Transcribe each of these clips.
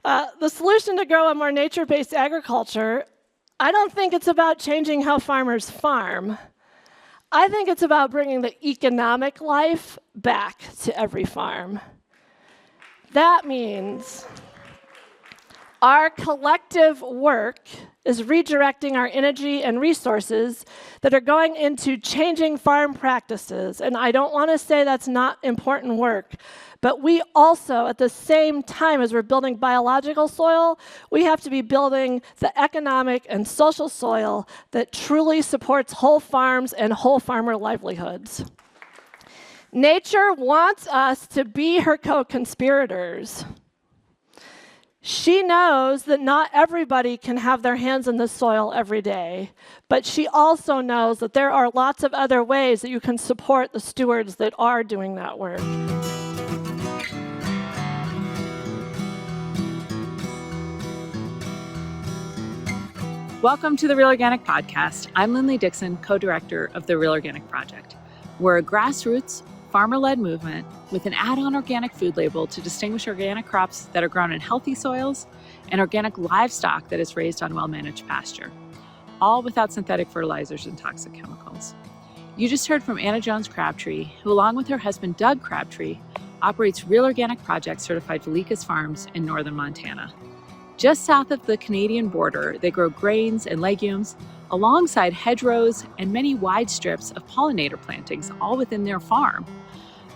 The solution to grow a more nature-based agriculture, I don't think it's about changing how farmers farm. I think it's about bringing the economic life back to every farm. That means our collective work is redirecting our energy and resources that are going into changing farm practices. And I don't want to say that's not important work, but we also, at the same time as we're building biological soil, we have to be building the economic and social soil that truly supports whole farms and whole farmer livelihoods. Nature wants us to be her co-conspirators. She knows that not everybody can have their hands in the soil every day, but she also knows that there are lots of other ways that you can support the stewards that are doing that work. Welcome to the Real Organic Podcast. I'm Lindley Dixon, co-director of the Real Organic Project. We're a grassroots, farmer-led movement with an add-on organic food label to distinguish organic crops that are grown in healthy soils and organic livestock that is raised on well-managed pasture, all without synthetic fertilizers and toxic chemicals. You just heard from Anna Jones-Crabtree, who along with her husband Doug Crabtree, operates Real Organic Project certified Vilicus Farms in northern Montana. Just south of the Canadian border, they grow grains and legumes alongside hedgerows and many wide strips of pollinator plantings, all within their farm.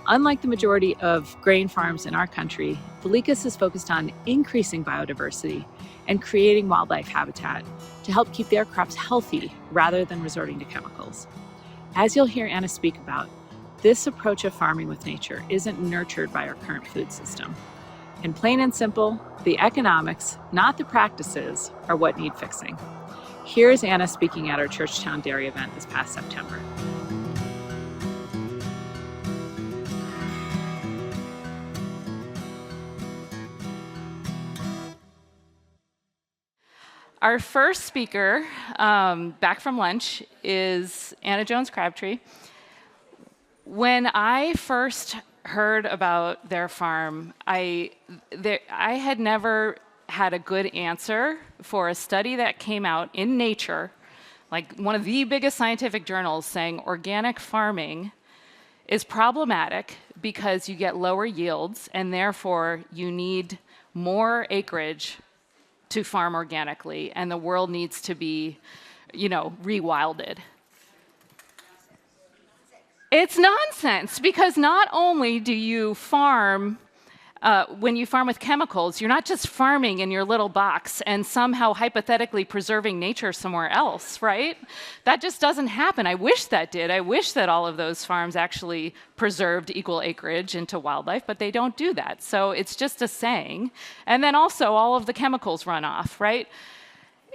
Unlike the majority of grain farms in our country, Vilicus is focused on increasing biodiversity and creating wildlife habitat to help keep their crops healthy rather than resorting to chemicals. As you'll hear Anna speak about, this approach of farming with nature isn't nurtured by our current food system. And plain and simple, the economics, not the practices, are what need fixing. Here's Anna speaking at our Churchtown Dairy event this past September. Our first speaker, back from lunch, is Anna Jones-Crabtree. When I first heard about their farm, I had never had a good answer for a study that came out in Nature, like one of the biggest scientific journals, saying organic farming is problematic because you get lower yields and therefore you need more acreage to farm organically and the world needs to be, rewilded. It's nonsense, because not only do you farm, when you farm with chemicals, you're not just farming in your little box and somehow hypothetically preserving nature somewhere else, right? That just doesn't happen. I wish that did. I wish that all of those farms actually preserved equal acreage into wildlife, but they don't do that. So it's just a saying. And then also all of the chemicals run off, right?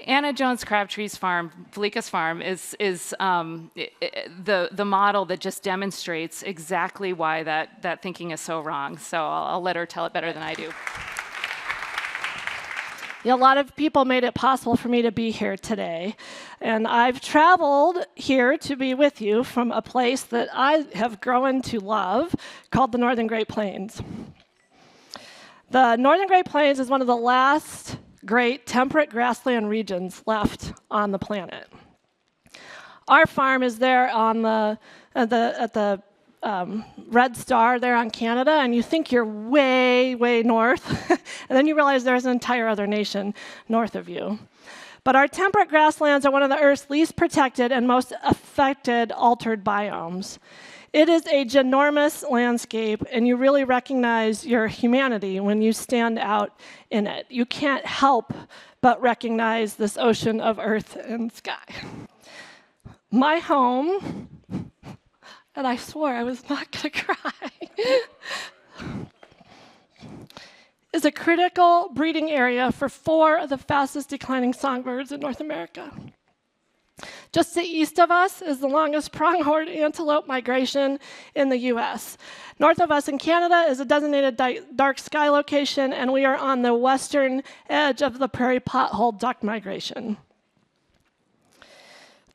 Anna Jones-Crabtree's farm, Vilicus Farm, is the model that just demonstrates exactly why that thinking is so wrong. So I'll let her tell it better than I do. A lot of people made it possible for me to be here today. And I've traveled here to be with you from a place that I have grown to love called the Northern Great Plains. The Northern Great Plains is one of the last great temperate grassland regions left on the planet. Our farm is there on at the red star there on Canada, and you think you're way, way north, and then you realize there's an entire other nation north of you. But our temperate grasslands are one of the Earth's least protected and most affected altered biomes. It is a ginormous landscape, and you really recognize your humanity when you stand out in it. You can't help but recognize this ocean of earth and sky. My home, and I swore I was not going to cry, is a critical breeding area for 4 of the fastest declining songbirds in North America. Just to the east of us is the longest pronghorn antelope migration in the U.S. North of us in Canada is a designated dark sky location, and we are on the western edge of the prairie pothole duck migration.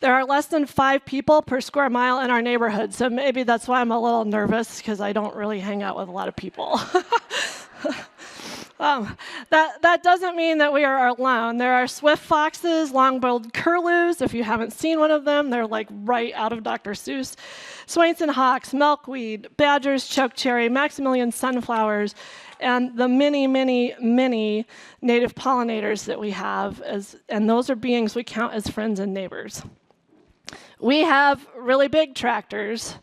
There are less than 5 people per square mile in our neighborhood, so maybe that's why I'm a little nervous, because I don't really hang out with a lot of people. That doesn't mean that we are alone. There are swift foxes, long-billed curlews. If you haven't seen one of them, they're like right out of Dr. Seuss. Swainson hawks, milkweed, badgers, chokecherry, Maximilian sunflowers, and the many, many, many native pollinators that we have, and those are beings we count as friends and neighbors. We have really big tractors,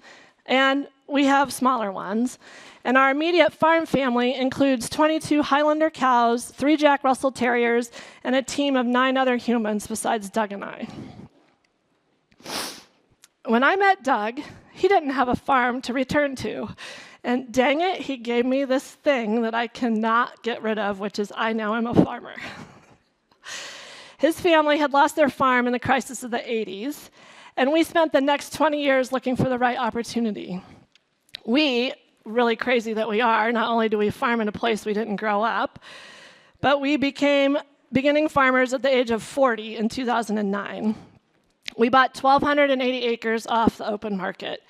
and we have smaller ones. And our immediate farm family includes 22 Highlander cows, 3 Jack Russell Terriers, and a team of 9 other humans besides Doug and I. When I met Doug, he didn't have a farm to return to. And dang it, he gave me this thing that I cannot get rid of, which is I now am a farmer. His family had lost their farm in the crisis of the 80s, and we spent the next 20 years looking for the right opportunity. We, really crazy that we are, not only do we farm in a place we didn't grow up, but we became beginning farmers at the age of 40 in 2009. We bought 1,280 acres off the open market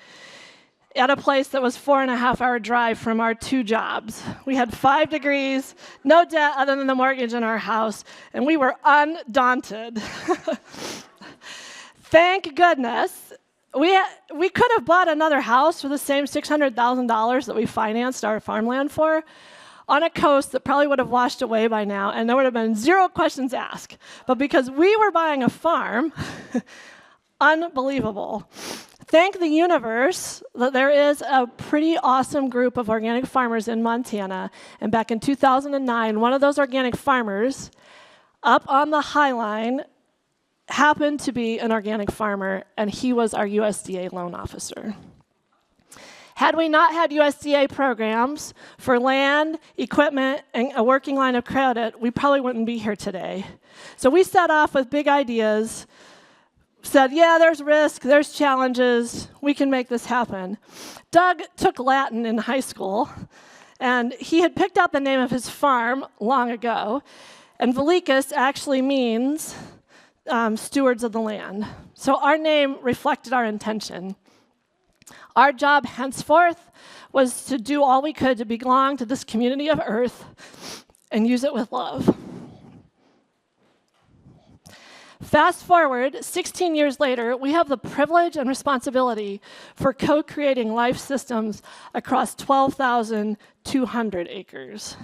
at a place that was 4.5-hour drive from our 2 jobs. We had 5 degrees, no debt other than the mortgage in our house, and we were undaunted. Thank goodness. We could have bought another house for the same $600,000 that we financed our farmland for on a coast that probably would have washed away by now, and there would have been 0 questions asked. But because we were buying a farm, unbelievable. Thank the universe that there is a pretty awesome group of organic farmers in Montana. And back in 2009, one of those organic farmers up on the High Line happened to be an organic farmer, and he was our USDA loan officer. Had we not had USDA programs for land, equipment, and a working line of credit, we probably wouldn't be here today. So we set off with big ideas, said, yeah, there's risk, there's challenges, we can make this happen. Doug took Latin in high school, and he had picked out the name of his farm long ago, and Vilicus actually means stewards of the land. So our name reflected our intention. Our job henceforth was to do all we could to belong to this community of earth and use it with love. Fast forward, 16 years later, we have the privilege and responsibility for co-creating life systems across 12,200 acres.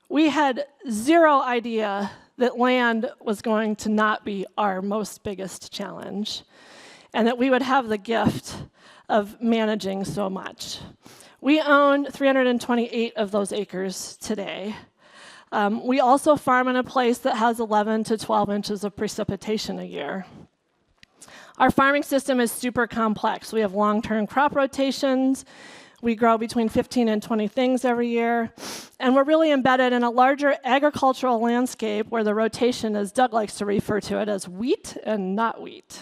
We had 0 idea that land was going to not be our most biggest challenge, and that we would have the gift of managing so much. We own 328 of those acres today. We also farm in a place that has 11 to 12 inches of precipitation a year. Our farming system is super complex. We have long-term crop rotations. We grow between 15 and 20 things every year. And we're really embedded in a larger agricultural landscape where the rotation, as Doug likes to refer to it, as wheat and not wheat.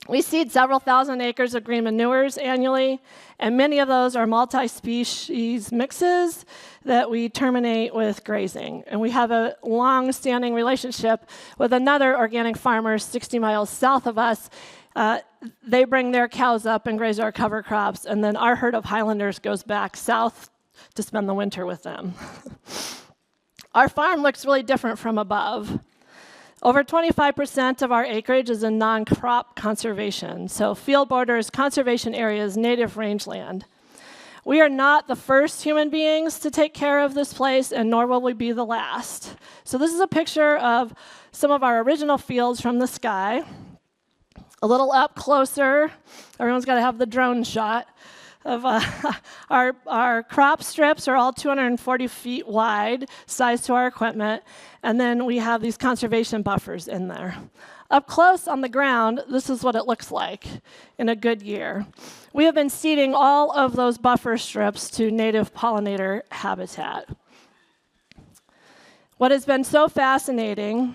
We seed several thousand acres of green manures annually, and many of those are multi-species mixes that we terminate with grazing. And we have a long-standing relationship with another organic farmer 60 miles south of us. They bring their cows up and graze our cover crops, and then our herd of Highlanders goes back south to spend the winter with them. Our farm looks really different from above. Over 25% of our acreage is in non-crop conservation, so field borders, conservation areas, native rangeland. We are not the first human beings to take care of this place, and nor will we be the last. So this is a picture of some of our original fields from the sky. A little up closer, everyone's got to have the drone shot of our crop strips are all 240 feet wide, size to our equipment, and then we have these conservation buffers in there. Up close on the ground, this is what it looks like in a good year. We have been seeding all of those buffer strips to native pollinator habitat. What has been so fascinating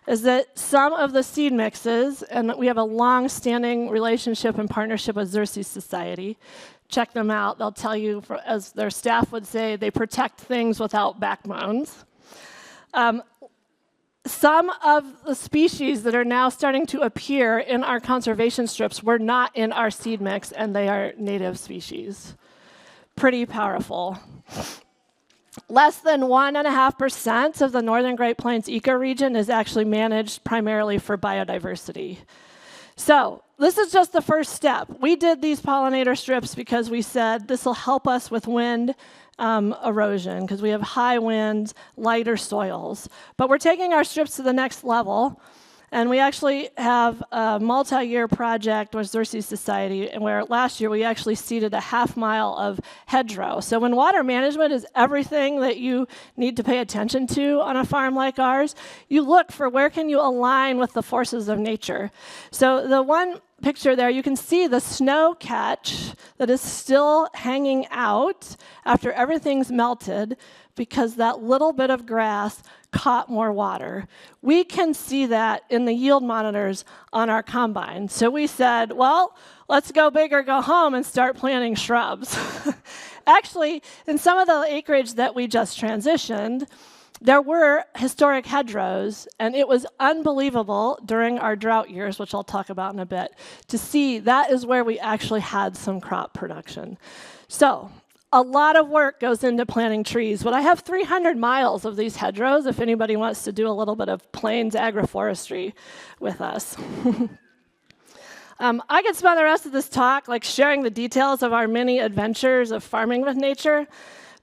is that some of the seed mixes, and we have a long-standing relationship and partnership with Xerces Society. Check them out. They'll tell you, as their staff would say, they protect things without backbones. Some of the species that are now starting to appear in our conservation strips were not in our seed mix, and they are native species. pretty powerful. Less than 1.5% of the Northern Great Plains ecoregion is actually managed primarily for biodiversity. So this is just the first step. We did these pollinator strips because we said this will help us with wind erosion, because we have high winds, lighter soils. But we're taking our strips to the next level. And we actually have a multi-year project with Xerces Society, and where last year we actually seeded a half-mile of hedgerow. So when water management is everything that you need to pay attention to on a farm like ours, you look for where can you align with the forces of nature. So the one picture there, you can see the snow catch that is still hanging out after everything's melted, because that little bit of grass caught more water. We can see that in the yield monitors on our combine. So we said, well, let's go big or go home and start planting shrubs. Actually, in some of the acreage that we just transitioned, there were historic hedgerows, and it was unbelievable during our drought years, which I'll talk about in a bit, to see that is where we actually had some crop production. So a lot of work goes into planting trees, but I have 300 miles of these hedgerows if anybody wants to do a little bit of plains agroforestry with us. I could spend the rest of this talk sharing the details of our many adventures of farming with nature,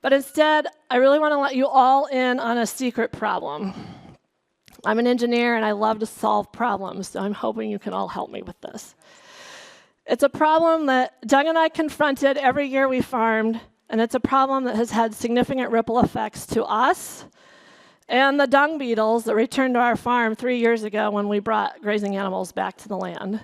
but instead, I really want to let you all in on a secret problem. I'm an engineer and I love to solve problems, so I'm hoping you can all help me with this. It's a problem that Doug and I confronted every year we farmed, and it's a problem that has had significant ripple effects to us and the dung beetles that returned to our farm 3 years ago when we brought grazing animals back to the land.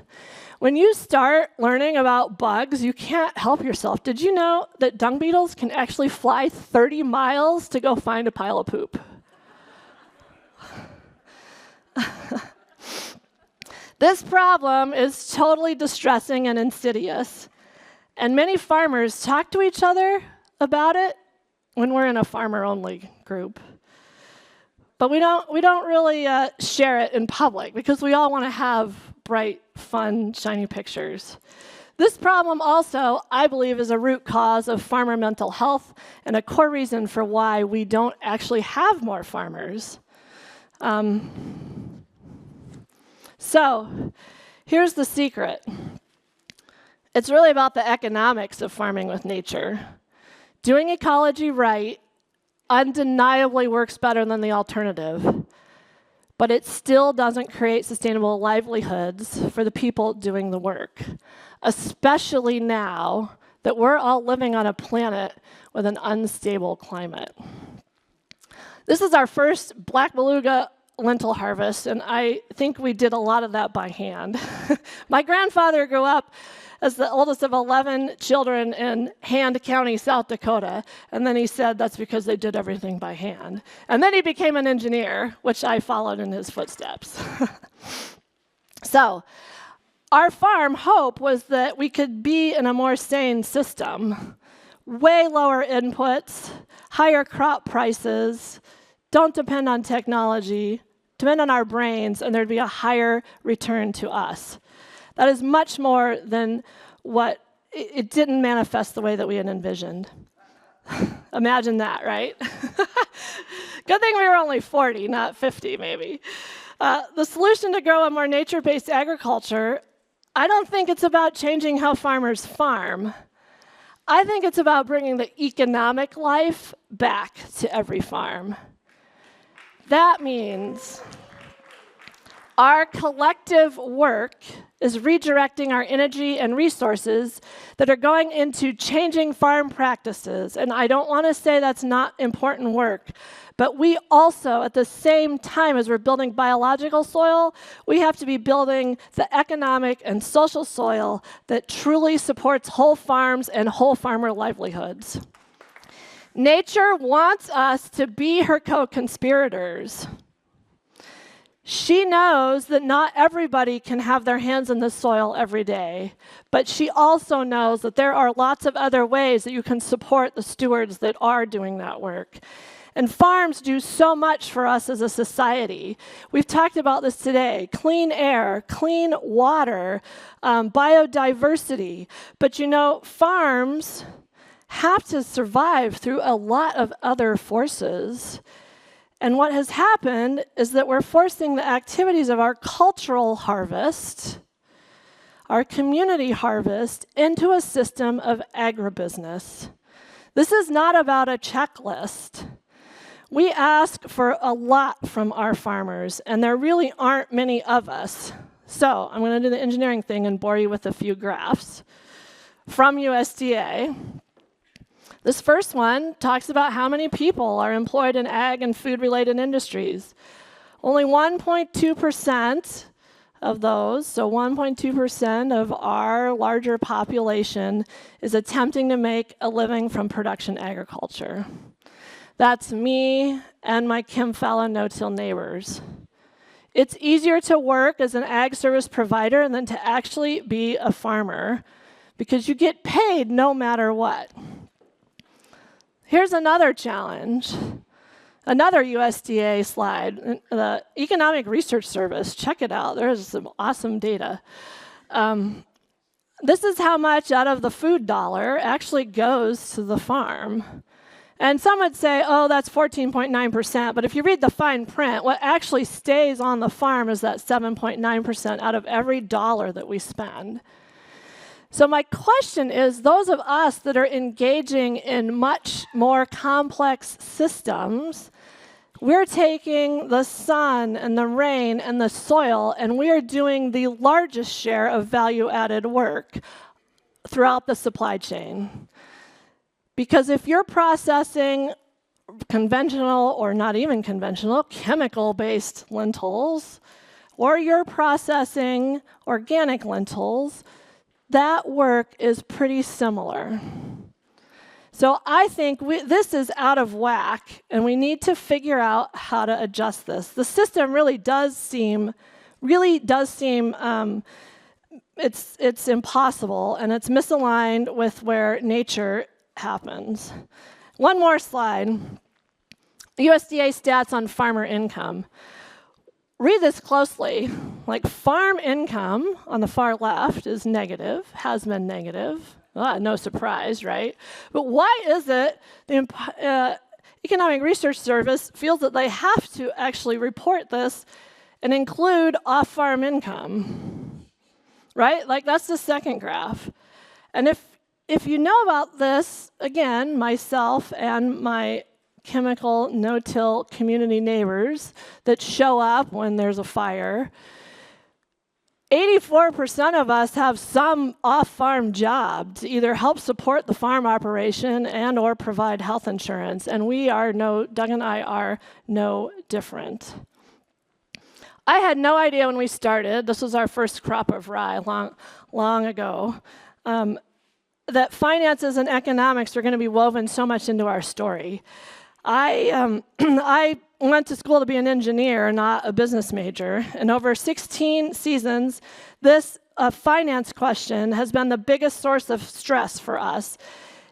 When you start learning about bugs, you can't help yourself. Did you know that dung beetles can actually fly 30 miles to go find a pile of poop? This problem is totally distressing and insidious, and many farmers talk to each other about it when we're in a farmer-only group. But we don't really share it in public because we all want to have bright, fun, shiny pictures. This problem also, I believe, is a root cause of farmer mental health and a core reason for why we don't actually have more farmers. So here's the secret. It's really about the economics of farming with nature. Doing ecology right undeniably works better than the alternative, but it still doesn't create sustainable livelihoods for the people doing the work, especially now that we're all living on a planet with an unstable climate. This is our first black beluga lentil harvest, and I think we did a lot of that by hand. My grandfather grew up as the oldest of 11 children in Hand County, South Dakota, and then he said that's because they did everything by hand. And then he became an engineer, which I followed in his footsteps. So our farm hope was that we could be in a more sane system, way lower inputs, higher crop prices, don't depend on technology, depend on our brains, and there'd be a higher return to us. That is much more than what it didn't manifest the way that we had envisioned. Imagine that, right? Good thing we were only 40, not 50 maybe. The solution to grow a more nature-based agriculture, I don't think it's about changing how farmers farm. I think it's about bringing the economic life back to every farm. That means our collective work is redirecting our energy and resources that are going into changing farm practices. And I don't want to say that's not important work, but we also, at the same time as we're building biological soil, we have to be building the economic and social soil that truly supports whole farms and whole farmer livelihoods. Nature wants us to be her co-conspirators. She knows that not everybody can have their hands in the soil every day, but she also knows that there are lots of other ways that you can support the stewards that are doing that work. And farms do so much for us as a society. We've talked about this today: clean air, clean water, biodiversity. But you know, farms have to survive through a lot of other forces. And what has happened is that we're forcing the activities of our cultural harvest, our community harvest, into a system of agribusiness. This is not about a checklist. We ask for a lot from our farmers, and there really aren't many of us. So I'm going to do the engineering thing and bore you with a few graphs from USDA. This first one talks about how many people are employed in ag and food-related industries. Only 1.2% of those, so 1.2% of our larger population, is attempting to make a living from production agriculture. That's me and my Kimfella no-till neighbors. It's easier to work as an ag service provider than to actually be a farmer because you get paid no matter what. Here's another challenge. Another USDA slide, the Economic Research Service. Check it out. There's some awesome data. This is how much out of the food dollar actually goes to the farm. And some would say, oh, that's 14.9%. But if you read the fine print, what actually stays on the farm is that 7.9% out of every dollar that we spend. So my question is, those of us that are engaging in much more complex systems, we're taking the sun and the rain and the soil, and we are doing the largest share of value-added work throughout the supply chain. Because if you're processing conventional or not even conventional, chemical-based lentils, or you're processing organic lentils, that work is pretty similar. So I think this is out of whack, and we need to figure out how to adjust this. The system really does seem it's impossible, and it's misaligned with where nature happens. One more slide. USDA stats on farmer income. Read this closely. Like, farm income on the far left is negative, has been negative. No surprise, right? But why is it the Economic Research Service feels that they have to actually report this and include off-farm income, right? Like, that's the second graph. And if you know about this, again, myself and my chemical no-till community neighbors that show up when there's a fire, 84% of us have some off-farm job to either help support the farm operation and or provide health insurance, and Doug and I are no different. I had no idea when we started, this was our first crop of rye long ago, that finances and economics are going to be woven so much into our story. I went to school to be an engineer, not a business major, and over 16 seasons, this finance question has been the biggest source of stress for us.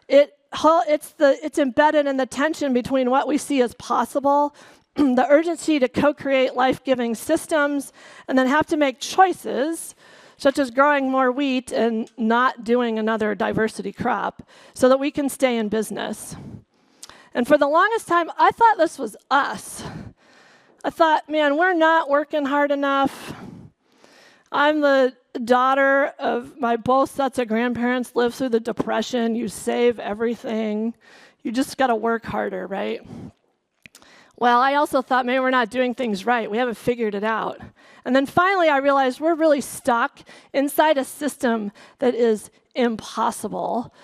It's embedded in the tension between what we see as possible, the urgency to co-create life-giving systems, and then have to make choices, such as growing more wheat and not doing another diversity crop, so that we can stay in business. And for the longest time, I thought this was us. I thought, man, we're not working hard enough. I'm the daughter of both sets of grandparents lived through the Depression. You save everything. You just got to work harder, right? Well, I also thought maybe we're not doing things right. We haven't figured it out. And then finally, I realized we're really stuck inside a system that is impossible.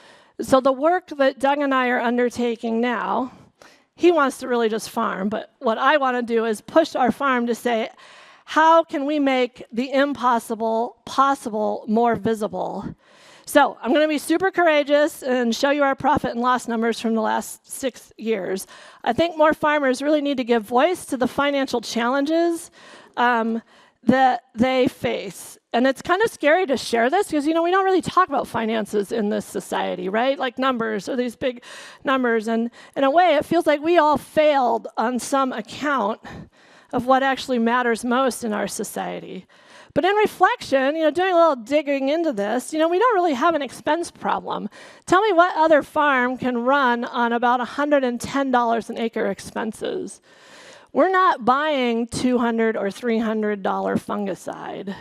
So the work that Doug and I are undertaking now, he wants to really just farm, but what I want to do is push our farm to say, how can we make the impossible possible more visible? So I'm going to be super courageous and show you our profit and loss numbers from the last 6 years. I think more farmers really need to give voice to the financial challenges that they face. And it's kind of scary to share this because, we don't really talk about finances in this society, right? Like numbers or these big numbers. And in a way, it feels like we all failed on some account of what actually matters most in our society. But in reflection, doing a little digging into this, we don't really have an expense problem. Tell me what other farm can run on about $110 an acre expenses. We're not buying $200 or $300 fungicide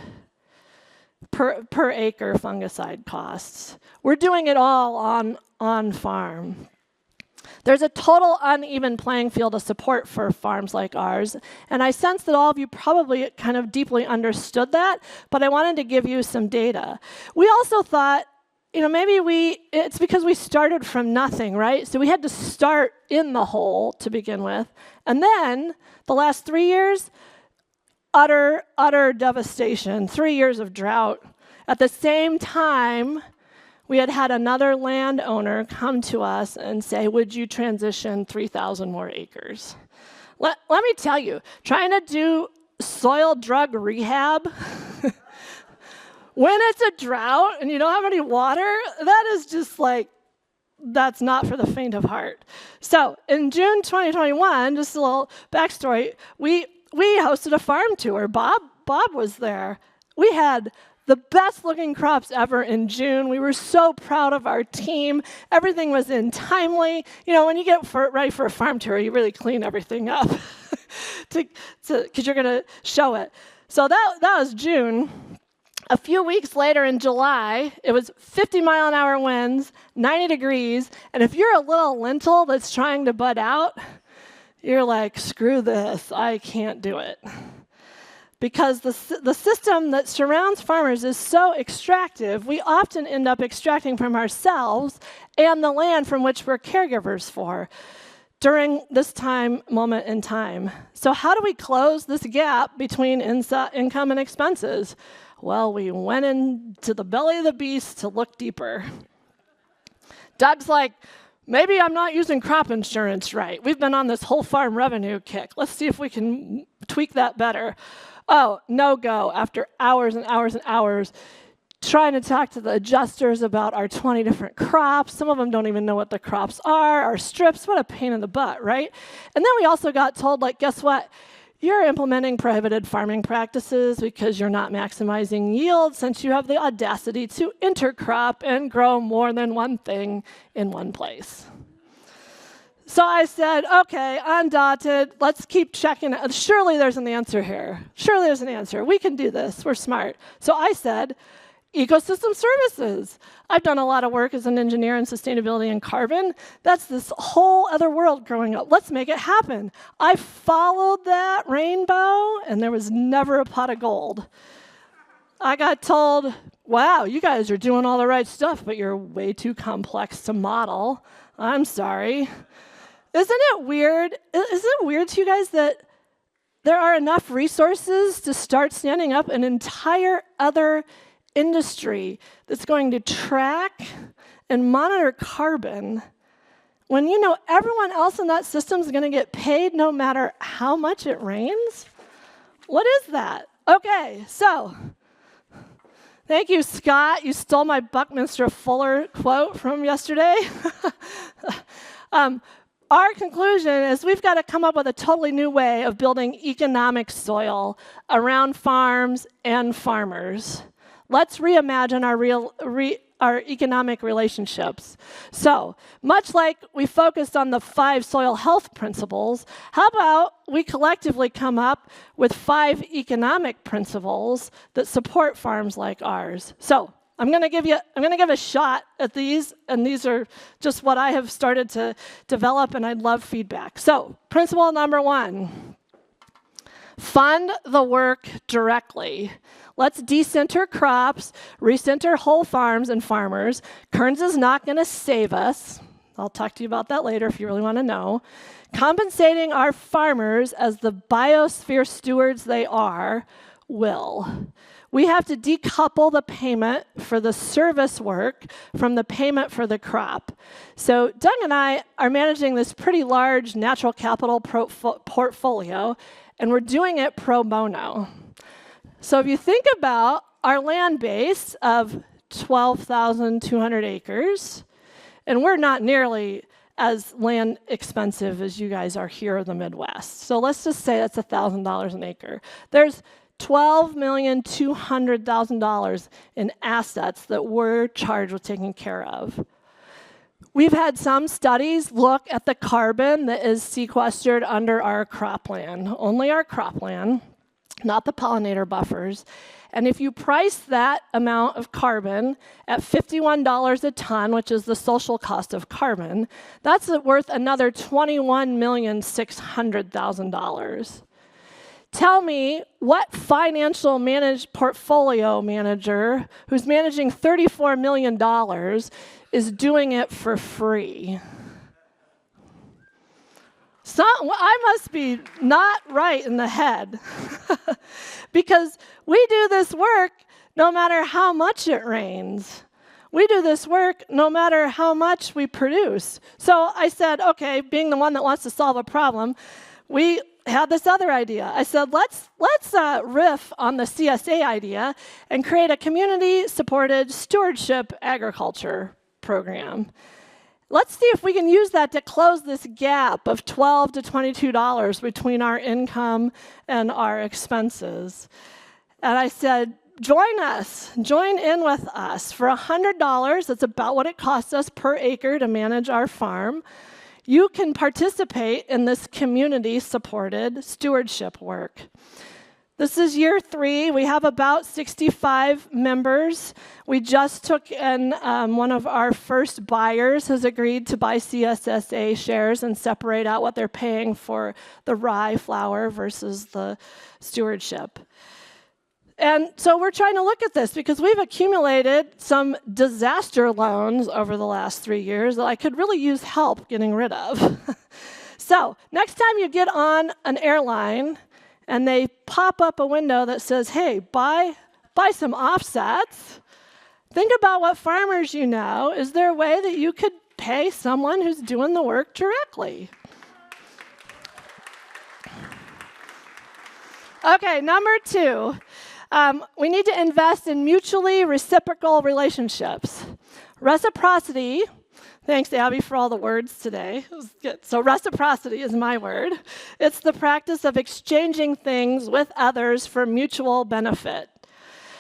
per acre fungicide costs. We're doing it all on farm. There's a total uneven playing field of support for farms like ours, and I sense that all of you probably kind of deeply understood that, but I wanted to give you some data. We also thought, maybe it's because we started from nothing, right? So we had to start in the hole to begin with, and then the last 3 years, utter devastation, 3 years of drought. At the same time, we had another landowner come to us and say, would you transition 3,000 more acres? Let me tell you, trying to do soil drug rehab when it's a drought and you don't have any water, that is just that's not for the faint of heart. So in June 2021, just a little backstory, we hosted a farm tour. Bob was there. We had the best looking crops ever in June. We were so proud of our team. Everything was in timely. When you get ready for a farm tour, you really clean everything up because you're going to show it. So that was June. A few weeks later in July, it was 50-mile-an-hour winds, 90 degrees, and if you're a little lentil that's trying to bud out, you're like, screw this, I can't do it. Because the system that surrounds farmers is so extractive, we often end up extracting from ourselves and the land from which we're caregivers for during this moment in time. So how do we close this gap between income and expenses? Well, we went into the belly of the beast to look deeper. Doug's like, maybe I'm not using crop insurance right. We've been on this whole farm revenue kick. Let's see if we can tweak that better. Oh, no go. After hours and hours and hours trying to talk to the adjusters about our 20 different crops. Some of them don't even know what the crops are. Our strips, what a pain in the butt, right? And then we also got told, guess what? You're implementing prohibited farming practices because you're not maximizing yield since you have the audacity to intercrop and grow more than one thing in one place. So I said, okay, undaunted, let's keep checking it. Surely there's an answer here. Surely there's an answer. We can do this. We're smart. So I said, ecosystem services. I've done a lot of work as an engineer in sustainability and carbon. That's this whole other world growing up. Let's make it happen. I followed that rainbow, and there was never a pot of gold. I got told, wow, you guys are doing all the right stuff, but you're way too complex to model. I'm sorry. Isn't it weird? Is it weird to you guys that there are enough resources to start standing up an entire other industry that's going to track and monitor carbon when everyone else in that system is going to get paid no matter how much it rains? What is that? Okay, so thank you, Scott. You stole my Buckminster Fuller quote from yesterday. Our conclusion is we've got to come up with a totally new way of building economic soil around farms and farmers. Let's reimagine our economic relationships. So, much like we focused on the 5 soil health principles, how about we collectively come up with 5 economic principles that support farms like ours? So, I'm going to give a shot at these, and these are just what I have started to develop, and I'd love feedback. So, principle number 1, fund the work directly. Let's decenter crops, recenter whole farms and farmers. Kearns is not going to save us. I'll talk to you about that later if you really want to know. Compensating our farmers as the biosphere stewards they are will. We have to decouple the payment for the service work from the payment for the crop. So Doug and I are managing this pretty large natural capital portfolio, and we're doing it pro bono. So if you think about our land base of 12,200 acres, and we're not nearly as land expensive as you guys are here in the Midwest. So let's just say that's $1,000 an acre. There's $12,200,000 in assets that we're charged with taking care of. We've had some studies look at the carbon that is sequestered under our cropland, only our cropland, not the pollinator buffers. And if you price that amount of carbon at $51 a ton, which is the social cost of carbon, that's worth another $21,600,000. Tell me what financial portfolio manager who's managing $34 million is doing it for free. So I must be not right in the head because we do this work no matter how much it rains. We do this work no matter how much we produce. So I said, okay, being the one that wants to solve a problem, we had this other idea. I said, let's riff on the CSA idea and create a community-supported stewardship agriculture program. Let's see if we can use that to close this gap of $12 to $22 between our income and our expenses. And I said, join us, join in with us. For $100, that's about what it costs us per acre to manage our farm. You can participate in this community-supported stewardship work. This is year 3. We have about 65 members. We just took in one of our first buyers has agreed to buy CSSA shares and separate out what they're paying for the rye flour versus the stewardship. And so we're trying to look at this because we've accumulated some disaster loans over the last 3 years that I could really use help getting rid of. So next time you get on an airline and they pop up a window that says, hey, buy some offsets, think about what farmers you know. Is there a way that you could pay someone who's doing the work directly? Okay, number 2. We need to invest in mutually reciprocal relationships. Reciprocity, thanks, Abby, for all the words today. It was good. So reciprocity is my word. It's the practice of exchanging things with others for mutual benefit.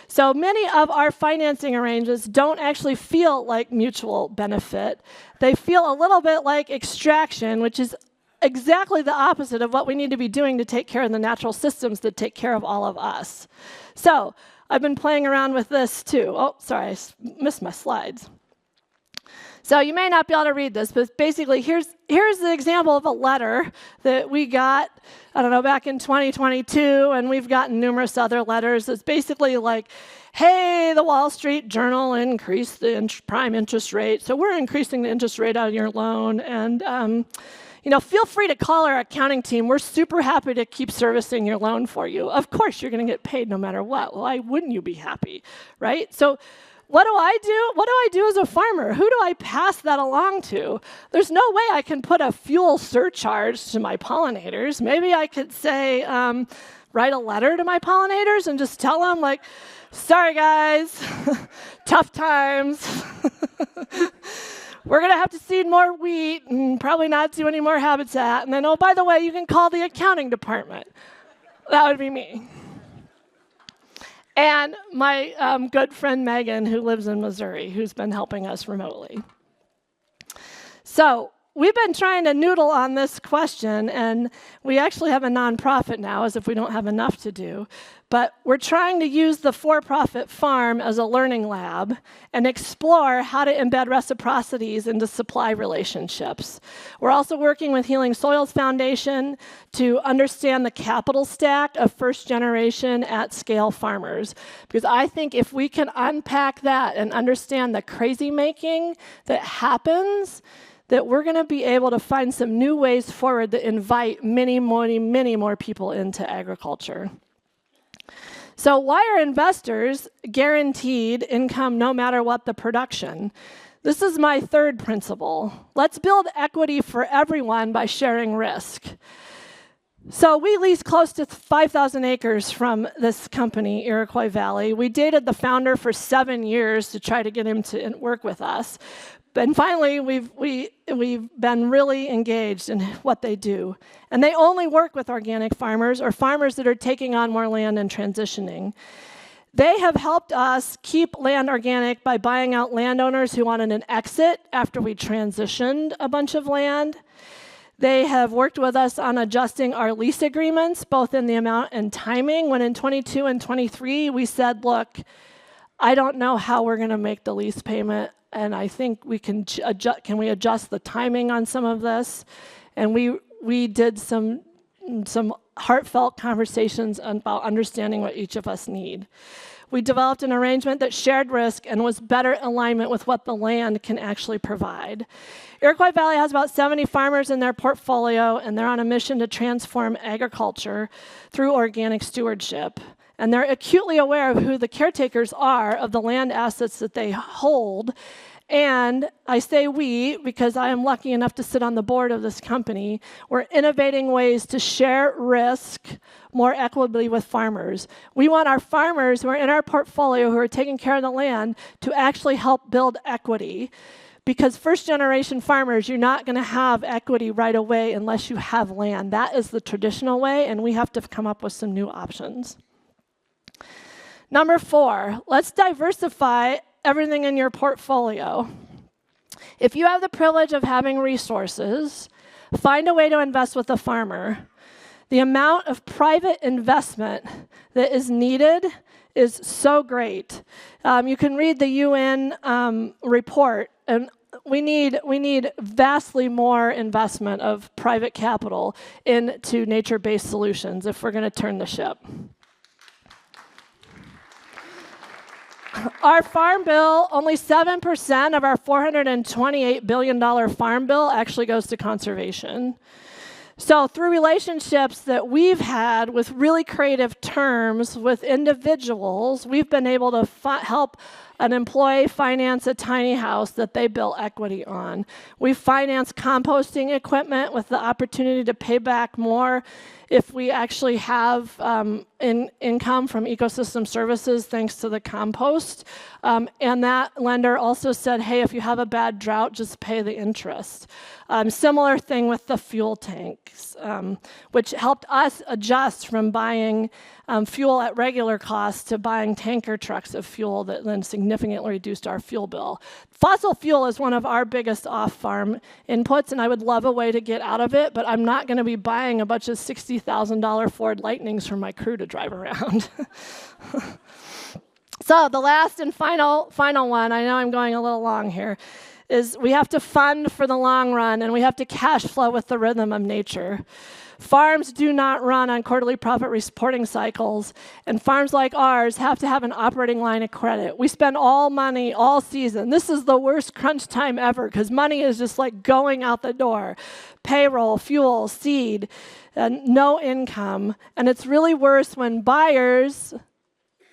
So many of our financing arrangements don't actually feel like mutual benefit. They feel a little bit like extraction, which is exactly the opposite of what we need to be doing to take care of the natural systems that take care of all of us. So I've been playing around with this too. Oh, sorry, I missed my slides. So you may not be able to read this, but basically here's the example of a letter that we got, I don't know, back in 2022, and we've gotten numerous other letters. It's basically like, hey, the Wall Street Journal increased the prime interest rate, so we're increasing the interest rate on your loan, and feel free to call our accounting team. We're super happy to keep servicing your loan for you. Of course, you're going to get paid no matter what. Why wouldn't you be happy, right? So what do I do? What do I do as a farmer? Who do I pass that along to? There's no way I can put a fuel surcharge to my pollinators. Maybe I could say, write a letter to my pollinators and just tell them, like, sorry, guys, tough times. We're going to have to seed more wheat and probably not do any more habitat. And then, oh, by the way, you can call the accounting department. That would be me. And my good friend Megan, who lives in Missouri, who's been helping us remotely. So we've been trying to noodle on this question, and we actually have a nonprofit now, as if we don't have enough to do. But we're trying to use the for-profit farm as a learning lab and explore how to embed reciprocities into supply relationships. We're also working with Healing Soils Foundation to understand the capital stack of first-generation at-scale farmers. Because I think if we can unpack that and understand the crazy-making that happens, that we're going to be able to find some new ways forward that invite many more people into agriculture. So why are investors guaranteed income no matter what the production? This is my third principle. Let's build equity for everyone by sharing risk. So we lease close to 5,000 acres from this company, Iroquois Valley. We dated the founder for 7 years to try to get him to work with us. And finally, we've been really engaged in what they do. And they only work with organic farmers or farmers that are taking on more land and transitioning. They have helped us keep land organic by buying out landowners who wanted an exit after we transitioned a bunch of land. They have worked with us on adjusting our lease agreements, both in the amount and timing, when in 22 and 23 we said, look, I don't know how we're going to make the lease payment, and I think we can adjust the timing on some of this? And we did some heartfelt conversations about understanding what each of us need. We developed an arrangement that shared risk and was better alignment with what the land can actually provide. Iroquois Valley has about 70 farmers in their portfolio, and they're on a mission to transform agriculture through organic stewardship. And they're acutely aware of who the caretakers are of the land assets that they hold. And I say we because I am lucky enough to sit on the board of this company. We're innovating ways to share risk more equitably with farmers. We want our farmers who are in our portfolio who are taking care of the land to actually help build equity. Because first-generation farmers, you're not going to have equity right away unless you have land. That is the traditional way, and we have to come up with some new options. Number 4, let's diversify everything in your portfolio. If you have the privilege of having resources, find a way to invest with a farmer. The amount of private investment that is needed is so great. You can read the UN report, and we need vastly more investment of private capital into nature-based solutions if we're going to turn the ship. Our farm bill, only 7% of our $428 billion farm bill actually goes to conservation. So through relationships that we've had with really creative terms with individuals, we've been able to help an employee finance a tiny house that they built equity on. We finance composting equipment with the opportunity to pay back more if we actually have income from ecosystem services thanks to the compost. And that lender also said, hey, if you have a bad drought, just pay the interest. Similar thing with the fuel tanks, which helped us adjust from buying fuel at regular cost to buying tanker trucks of fuel that then significantly reduced our fuel bill. Fossil fuel is one of our biggest off-farm inputs, and I would love a way to get out of it, but I'm not going to be buying a bunch of $60,000 Ford Lightnings for my crew to drive around. So the last and final one, I know I'm going a little long here, is we have to fund for the long run, and we have to cash flow with the rhythm of nature. Farms do not run on quarterly profit reporting cycles, and farms like ours have to have an operating line of credit. We spend all money all season. This is the worst crunch time ever because money is just like going out the door. Payroll, fuel, seed, no income. And it's really worse when buyers,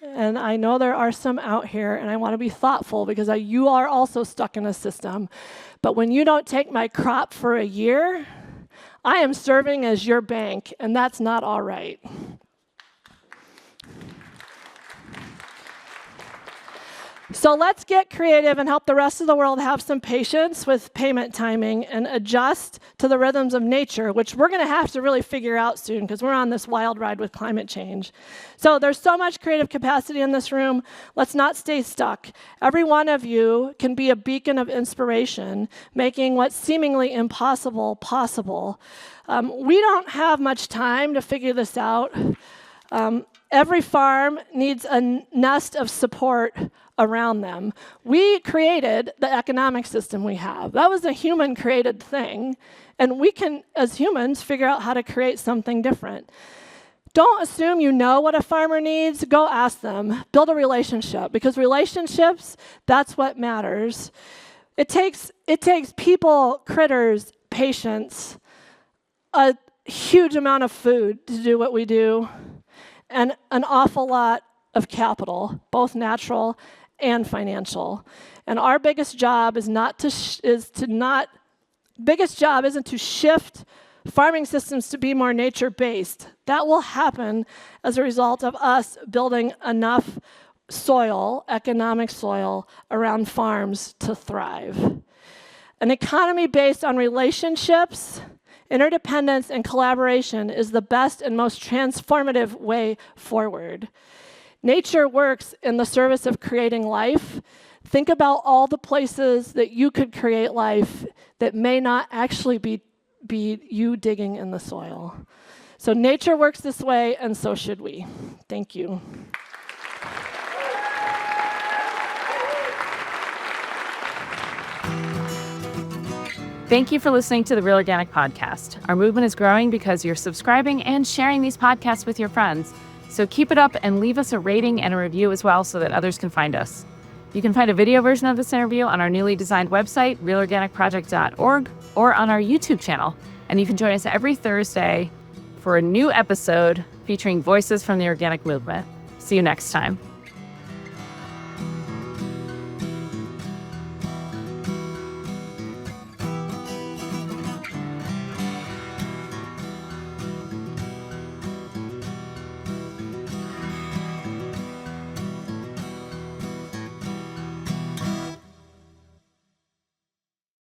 and I know there are some out here, and I want to be thoughtful because you are also stuck in a system. But when you don't take my crop for a year, I am serving as your bank, and that's not all right. So let's get creative and help the rest of the world have some patience with payment timing and adjust to the rhythms of nature, which we're going to have to really figure out soon because we're on this wild ride with climate change. So there's so much creative capacity in this room. Let's not stay stuck. Every one of you can be a beacon of inspiration, making what's seemingly impossible possible. We don't have much time to figure this out. Every farm needs a nest of support around them. We created the economic system we have. That was a human-created thing, and we can, as humans, figure out how to create something different. Don't assume you know what a farmer needs. Go ask them. Build a relationship, because relationships, that's what matters. It takes people, critters, patience, a huge amount of food to do what we do, and an awful lot of capital, both natural and financial. And our biggest job isn't to shift farming systems to be more nature-based. That will happen as a result of us building enough soil, economic soil, around farms to thrive. An economy based on relationships, interdependence, and collaboration is the best and most transformative way forward. Nature works in the service of creating life. Think about all the places that you could create life that may not actually be you digging in the soil. So nature works this way, and so should we. Thank you. Thank you for listening to the Real Organic Podcast. Our movement is growing because you're subscribing and sharing these podcasts with your friends. So keep it up and leave us a rating and a review as well so that others can find us. You can find a video version of this interview on our newly designed website, realorganicproject.org, or on our YouTube channel. And you can join us every Thursday for a new episode featuring voices from the organic movement. See you next time.